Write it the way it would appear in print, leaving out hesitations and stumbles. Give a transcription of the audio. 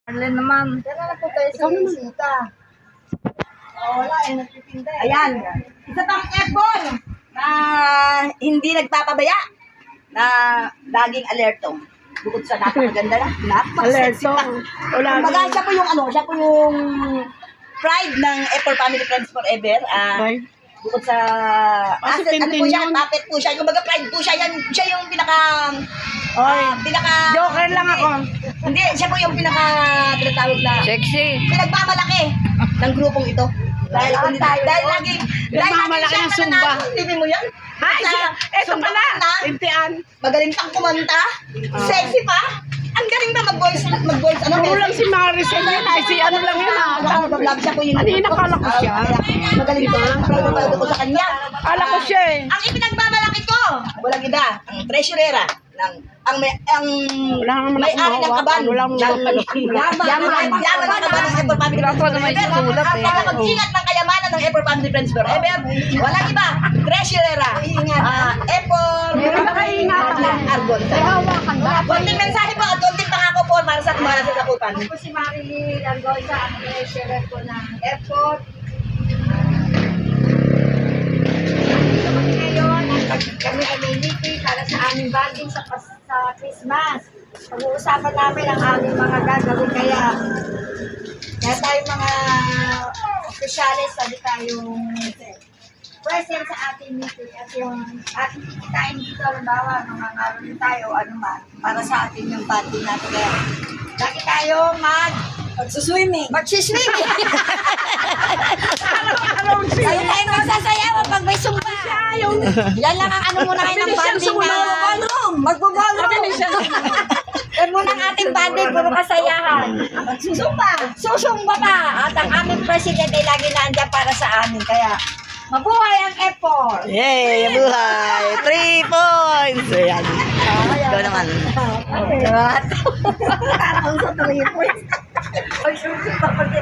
Arlen naman. Kaya na po tayo sa Sita. Wala, nagtitinda. Ayan. Isa pang F-ball na hindi nagpapabaya na laging alerto. Bukod sa napakaganda na. Alerto. Wala Kumbaga, siya po yung siya po yung pride ng F4 Family Friends Forever. Bukod sa Kasi ano po siya, Tintin yun. puppet po siya. Kumbaga pride po siya. Siya yung pinaka Joker lang ako. Hindi, siya po yung pinaka tinatawag na Sexy. pinagmamalaki ng grupong ito. Dahil lagi Nagmamalaki siya ng Zumba. nanalo. Hindi mo yan? Ay, eto Zumba pala. na. Tintian. Magaling pang kumanta. Sexy pa. Ang galing ba mag-voice ano? Kulang si Maricel yun. Ay, si ano lang yun. Nag-vlog siya po yun. Kanina kala ko siya. Magaling to. Proud ko sa kanya. Kala ko siya eh. Ang ipinagmamalaki ko, walang iba, ang treasurera ng Wala naman may-ari ng kaban. Wala naman Yaman ng kaban ng F4 Family Friends Forever. Ang mag-ingat ng kayamanan ng F4 Family Friends Forever. Walang iba, treasurera. F4 Argon. Konting mensahe po at konting pangako po para sa sakupan. Ako si Marilyn Argoisa, ang treasurer ko ng airport. Dito kami ngayon, kami ay may meeting para sa aming banding sa Christmas. Pag-uusapan namin ang aming mga gagawin kaya tayo mga opisyalis, sabi tayong present sa ating meeting at yung ating kikitain dito, halimbawa, mga ngaroon tayo, ano man, para sa ating yung banding natin. Kaya lagi tayo magsiswimming. Tayo tayo magsasayaw pag may sumba. Yan lang ang ano muna kayo ng banding na mag-ballroom. Yan muna ang ating banding, puro kasayahan. Susumba pa. At ang aming president ay lagi nandiyan para sa amin. Kaya mabuhay ang effort. Yay! Buhay! 3 points! Ayan. Ikaw naman. Parang sa 3 points. Ay, susunod pa pati.